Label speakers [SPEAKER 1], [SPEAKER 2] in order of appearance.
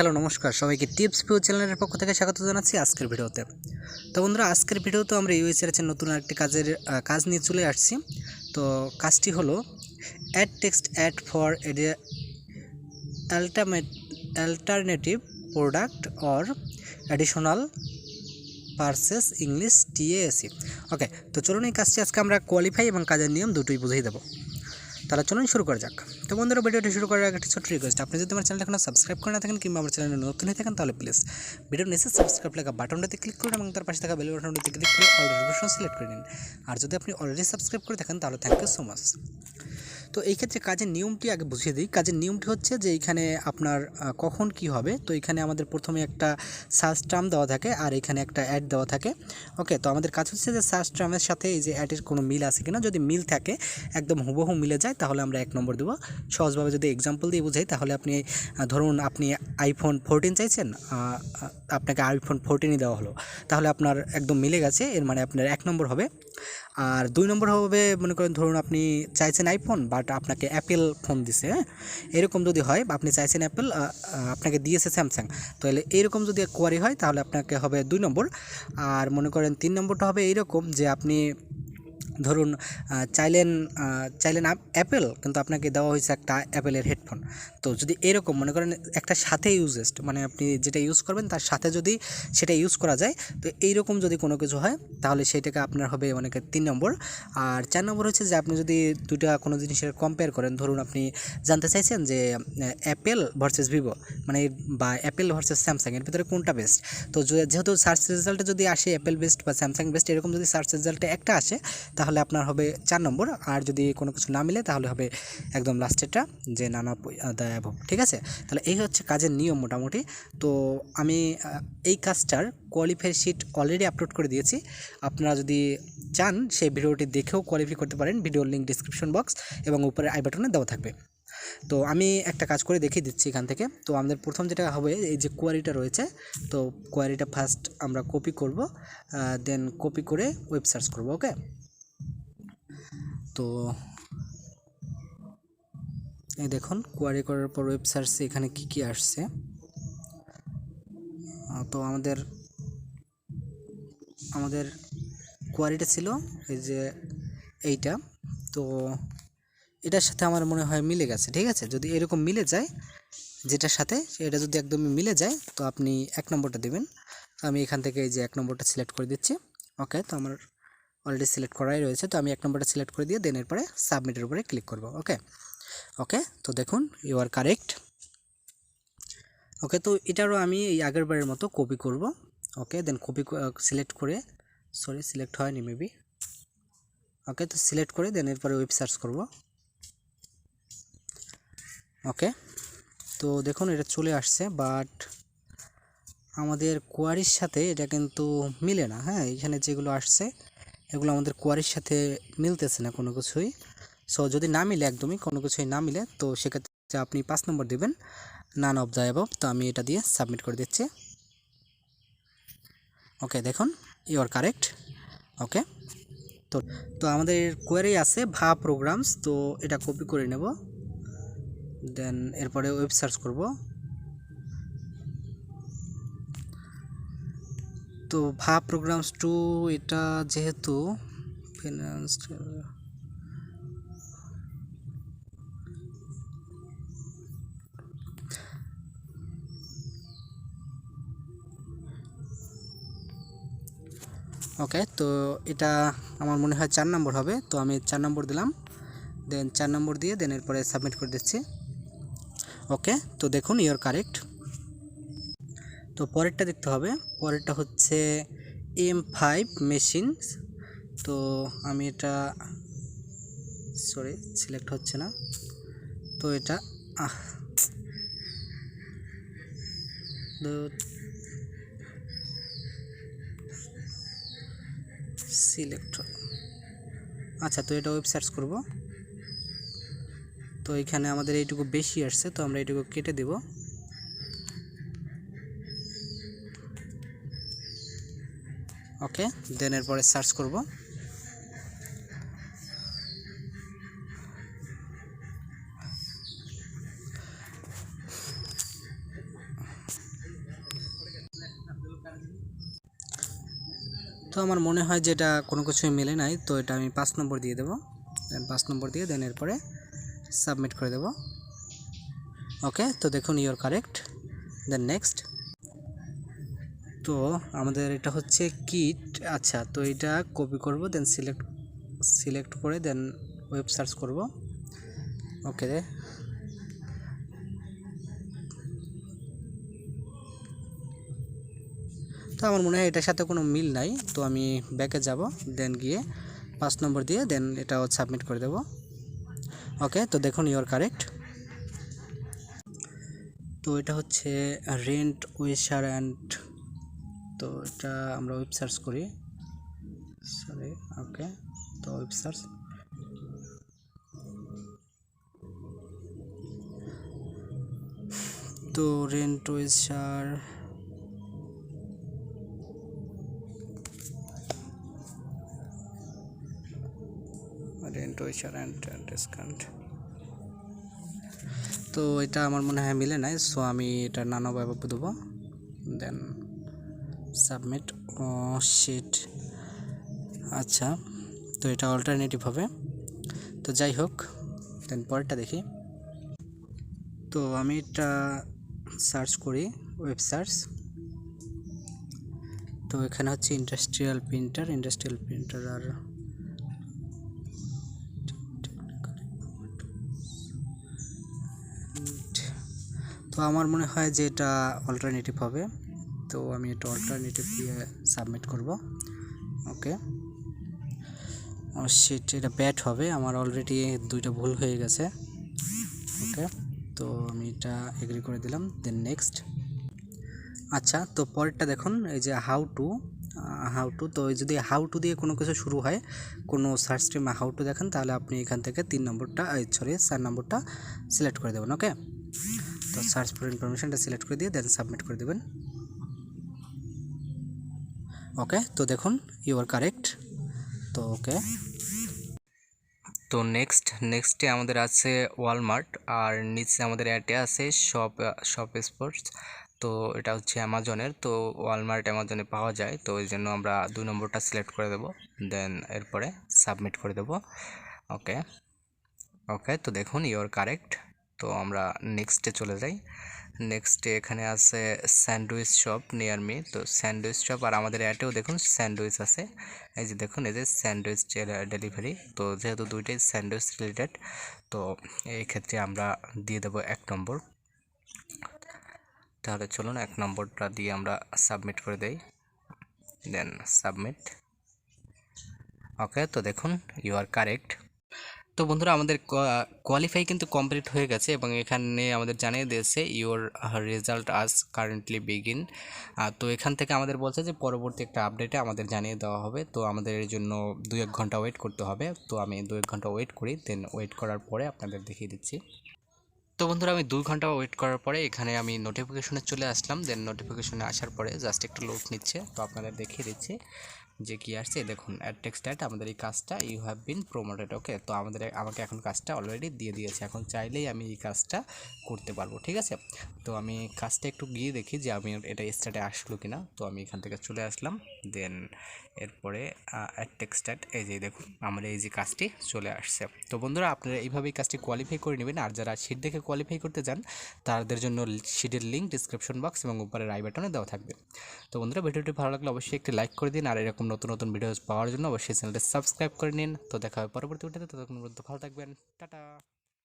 [SPEAKER 1] Hello নমস্কার সবাইকে tips view চ্যানেলের পক্ষ থেকে স্বাগত জানাচ্ছি আজকের ভিডিওতে। তো বন্ধুরা, আজকের ভিডিওতে আমরা ইউএসএর নতুন আরেকটি কাজ নিয়ে চলে আসছি। তো কাজটি হলো add text add for alternative product or additional purchase English TAC. Okay, তো চলুন এই কাজটি আজকে আমরা কোয়ালিফাই এবং কাজের নিয়ম দুটোই বুঝিয়ে দেবো। তাহলে চলুন শুরু করা যাক। তো বন্ধুরা, ভিডিওটি শুরু করার আগে একটা ছোট্ট রিকোয়েস্ট, আপনি যদি আমার চ্যানেলটা এখনো সাবস্ক্রাইব করে না থাকেন কিংবা আমার চ্যানেলে নতুন হয়ে থাকেন তাহলে প্লিজ ভিডিওর নিচে সাবস্ক্রাইব লেখা বাটনটাতে ক্লিক করুন এবং তার পাশে থাকা বেল বাটনটাতে ক্লিক করে অল নোটিফিকেশন সিলেক্ট করে নিন। আর যদি আপনি অলরেডি সাবস্ক্রাইব করে থাকেন তাহলে থ্যাংক ইউ সো মাচ। তো এই ক্ষেত্রে কাজের নিয়মটি আগে বুঝিয়ে দিই। কাজের নিয়মটি হচ্ছে যে এইখানে আপনার কখন কি হবে। তো এখানে আমাদের প্রথমে একটা সার্চ টার্ম দেওয়া থাকে আর এখানে একটা অ্যাড দেওয়া থাকে। ওকে, তো আমাদের কাজ হচ্ছে যে সার্চ টার্মের সাথে এই যে অ্যাডের কোনো মিল আছে কিনা, যদি মিল থাকে একদম হুবহু মিলে যায় তাহলে আমরা 1 নম্বর দেবো। সহজভাবে যদি এক্সাম্পল দিয়ে বুঝাই তাহলে আপনি ধরুন আপনি আইফোন 14 চাইছেন, আপনাকে আইফোন 14ই দেওয়া হলো, তাহলে আপনার একদম মিলে গেছে, এর মানে আপনার 1 নম্বর হবে। আর 2 নম্বর হবে, মনে করেন ধরুন আপনি চাইছেন আইফোন বাট আপনাকে অ্যাপেল ফোন দিছে, হ্যাঁ, এরকম যদি হয়, আপনি চাইছেন অ্যাপেল, আপনাকে দিয়েছে স্যামসাং, তাহলে এইরকম যদি কোয়ারি হয় তাহলে আপনাকে হবে 2 নম্বর। আর মনে করেন 3 নম্বরটা হবে এইরকম যে আপনি ধরুন চাইলেন অ্যাপেল, কিন্তু আপনাকে দেওয়া হয়েছে একটা অ্যাপেলের হেডফোন। তো যদি এরকম মনে করেন একটা সাথে ইউজেস্ট, মানে আপনি যেটা ইউজ করবেন তার সাথে যদি সেটা ইউজ করা যায়, তো এইরকম যদি কোনো কিছু হয় তাহলে সেইটাকে আপনার হবে অনেকে 3 নম্বর। আর 4 নম্বর হচ্ছে যে আপনি যদি দুইটা কোনো জিনিসের কম্পেয়ার করেন, ধরুন আপনি জানতে চাইছেন যে অ্যাপেল ভার্সেস ভিভো, মানে বা অ্যাপেল ভার্সেস স্যামসাং, এর ভিতরে কোনটা বেস্ট। তো যেহেতু সার্চ রেজাল্টে যদি আসে অ্যাপেল বেস্ট বা স্যামসাং বেস্ট, এরকম যদি সার্চ রেজাল্টে একটা আসে তাহলে আপনার হবে 4 নম্বর। আর যদি কোনো কিছু না মিলে তাহলে হবে একদম লাস্টেরটা, যে নানা দয়াভ। ঠিক আছে, তাহলে এই হচ্ছে কাজের নিয়ম মোটামুটি। তো আমি এই কাজটার কোয়ালিফাই শিট অলরেডি আপলোড করে দিয়েছি। আপনারা যদি চান সেই ভিডিওটি দেখেও কোয়ালিফাই করতে পারেন। ভিডিওর লিঙ্ক ডিসক্রিপশন বক্স এবং উপরে আই বাটনে দেওয়া থাকবে। তো আমি একটা কাজ করে দেখিয়ে দিচ্ছি এখান থেকে। তো আমাদের প্রথম যেটা হবে, এই যে কোয়ারিটা রয়েছে, তো কোয়ারিটা ফার্স্ট আমরা কপি করব, দেন কপি করে ওয়েব সার্চ করব। ওকে, তো এই দেখুন কোয়ারি করার পর ওয়েব সার্চে এখানে কি আসছে। তো আমাদের কোয়ারিটা ছিল এই যে এইটা। তো এটার সাথে আমার মনে হয় মিলে গেছে। ঠিক আছে, যদি এরকম মিলে যায় যেটার সাথে, এটা যদি একদমই মিলে যায় তো আপনি 1 নম্বরটা দেবেন। তো আমি এখান থেকে এই যে 1 নম্বরটা সিলেক্ট করে দিচ্ছি। ওকে, তো আমার অলরেডি সিলেক্ট করাই রয়েছে, তো আমি 1 নম্বরটা সিলেক্ট করে দিয়ে দেন এরপরে সাবমিটের উপরে ক্লিক করব। ওকে, তো দেখুন ইউ আর কারেক্ট। ওকে, তো এটারও আমি এই আগের বারের মতো কপি করব। ওকে, দেন কপি সিলেক্ট করে, সিলেক্ট হয়নি মেবি। ওকে, তো সিলেক্ট করে দেন এরপরে ওয়েব সার্চ করব। ওকে, তো দেখুন এটা চলে আসছে, বাট আমাদের কোয়ারির সাথে এটা কিন্তু মিলে না। হ্যাঁ, এখানে যেগুলো আসছে এগুলো আমাদের কোয়ারির সাথে মিলতেছে না কোনো কিছুই। সো যদি না মিলে, একদমই কোনো কিছুই না মিলে, তো সেক্ষেত্রে আপনি 5 নম্বর দেবেন, নান অফ দ্য অ্যাবভ। তো আমি এটা দিয়ে সাবমিট করে দিচ্ছি। ওকে, দেখুন ইউ আর কারেক্ট। ওকে, তো তো আমাদের কোয়ারি আছে ভা প্রোগ্রামস, তো এটা কপি করে নেব, দেন এরপরে ওয়েব সার্চ করব। তো ভা প্রোগ্রামস টু, এটা যেহেতু ফিনান্স, ওকে, তো এটা আমার মনে হয় 4 নম্বর হবে। তো আমি 4 নম্বর দিলাম, দেন 4 নম্বর দিয়ে দেন এরপরে সাবমিট করে দিচ্ছি। ওকে, তো দেখুন ইউর কারেক্ট। তো পরেরটা দেখতে হবে, পরেরটা হচ্ছে M5 মেশিনস। তো আমি এটা সিলেক্ট হচ্ছে না, তো এটা সিলেক্ট, আচ্ছা, তো এটা ওয়েব সার্চ করব। তো এখানে আমাদের এইটুকু বেশি আসছে, তো আমরা এইটুকু কেটে দেব। ওকে, দেন এরপরে সার্চ করব। তো আমার মনে হয় যে এটা কোনো কিছুই মেলে নাই, তো এটা আমি 5 নম্বর দিয়ে দেবো। দেন 5 নম্বর দিয়ে দেন এরপরে সাবমিট করে দেব। ওকে, তো দেখুন ইউর কারেক্ট। Then next. তো আমাদের এটা হচ্ছে কিট। আচ্ছা, তো এটা কপি করব, দেন সিলেক্ট করে দেন ওয়েব সার্চ করব। ওকে, তো আমার মনে হয় এটার সাথে কোনো মিল নাই, তো আমি ব্যাকে যাব, দেন গিয়ে 5 নম্বর দিয়ে দেন এটাও সাবমিট করে দেব। ওকে, তো দেখুন ইউর কারেক্ট। তো এটা হচ্ছে রেন্ট উইশার অ্যান্ড, তো এটা আমরা ওয়েব সার্চ করি, সরি। ওকে, তো ওয়েব সার্চ, তো রেন্ট উইশার, অ্যান্ড ডিসকাউন্ট, তো এটা আমার মনে হয় মিলে নাই, সো আমি এটা নানাভাবে দেবো, দেন সাবমিট। ও শিট, আচ্ছা, তো এটা অল্টারনেটিভ হবে। তো যাই হোক, দেন পরেরটা দেখি। তো আমি এটা সার্চ করি, ওয়েব সার্চ। তো এখানে হচ্ছে ইন্ডাস্ট্রিয়াল প্রিন্টার আর তো আমার মনে হয় যে এটা অল্টারনেটিভ হবে, তো আমি এটা অল্টারনেটিভ দিয়ে সাবমিট করব। ওকে, ও শিট, এটা ব্যাট হবে, আমার অলরেডি দুইটা ভুল হয়ে গেছে। ওকে, তো আমি এটা এগ্রি করে দিলাম, দেন নেক্সট। আচ্ছা, তো পরেরটা দেখুন, এই যে হাউ টু, তো যদি হাউ টু দিয়ে কোনো কিছু শুরু হয়, কোনো সার্চ স্ট্রিমে হাউ টু দেখেন, তাহলে আপনি এখান থেকে 3 নম্বরটা, সরি 4 নম্বরটা সিলেক্ট করে দেবেন। ওকে, তো সার্চ ফর ইনফরমেশনটা সিলেক্ট করে দিয়ে দেন সাবমিট করে দেবেন। ওকে, তো দেখুন ইউ আর কারেক্ট। তো ওকে, তো নেক্সটে আমাদের আছে ওয়ালমার্ট, আর নিচে আমাদের অ্যাডে আছে শপ স্পোর্টস। তো এটা হচ্ছে অ্যামাজনের, তো ওয়ালমার্ট অ্যামাজনে পাওয়া যায়, তো ওই জন্য আমরা 2 নম্বরটা সিলেক্ট করে দেব, দেন এরপরে সাবমিট করে দেব। ওকে, তো দেখুন ইউর কারেক্ট। তো আমরা নেক্সটে চলে যাই। নেক্সটে এখানে আছে স্যান্ডউইচ শপ নিয়ার মি, তো স্যান্ডউইচ শপ, আর আমাদের অ্যাডেও দেখুন স্যান্ডউইচ আছে, এই যে দেখুন, এই যে স্যান্ডউইচ ডেলিভারি। তো যেহেতু দুইটাই স্যান্ডউইচ রিলেটেড, তো এই ক্ষেত্রে আমরা দিয়ে দেবো 1 নম্বর। তাহলে চলুন 1 নম্বরটা দিয়ে আমরা সাবমিট করে দেই, দেন সাবমিট। ওকে, তো দেখুন ইউ আর কারেক্ট। তো বন্ধুরা, আমাদের কোয়ালিফাই কিন্তু কমপ্লিট হয়ে গেছে, এবং এখানে আমাদের জানিয়ে দিয়েছে ইওর রেজাল্ট আজ কারেন্টলি বিগিন। তো এখান থেকে আমাদের বলছে যে পরবর্তী একটা আপডেটে আমাদের জানিয়ে দেওয়া হবে, তো আমাদের এর জন্য 2-1 ঘন্টা ওয়েট করতে হবে। তো আমি 2-1 ঘন্টা ওয়েট করি, দেন ওয়েট করার পরে আপনাদের দেখিয়ে দিচ্ছি। তো বন্ধুরা, আমি 2 ঘন্টা ওয়েট করার পরে এখানে আমি নোটিফিকেশনে চলে আসলাম, দেন নোটিফিকেশনে আসার পরে জাস্ট একটু লোড নিচ্ছে, তো আপনাদের দেখিয়ে দিচ্ছি যে কি আসছে। দেখুন অ্যাড টেক্সট অ্যাড, আমাদের এই কাজটা ইউ হ্যাভ বিন প্রমোটেড। ওকে, তো আমাকে এখন কাজটা অলরেডি দিয়ে দিয়েছে, এখন চাইলেই আমি এই কাজটা করতে পারবো। ঠিক আছে, তো আমি কাজটা একটু গিয়ে দেখি যে আমি এটা স্টার্টে আসলো কিনা। তো আমি এখান থেকে চলে আসলাম, দেন এরপরে অ্যাড টেক্সট অ্যাড, এই যে দেখুন আমার এই যে কাজটি চলে আসছে। তো বন্ধুরা, আপনারা এইভাবেই কাজটি কোয়ালিফাই করে নেবেন, আর যারা শিট দেখে কোয়ালিফাই করতে চান তাদের জন্য শিটের লিঙ্ক ডিসক্রিপশন বক্স এবং উপরে আই বাটনে দেওয়া থাকবে। তো বন্ধুরা, ভিডিওটি ভালো লাগলে অবশ্যই একটি লাইক করে দিন, আর এরকম নতুন নতুন ভিডিও পাওয়ার জন্য অবশ্যই চ্যানেলটি সাবস্ক্রাইব করে নিন। তো দেখা হবে পরবর্তী ভিডিওতে, ততক্ষণ পর্যন্ত ভালো থাকবেন, টাটা।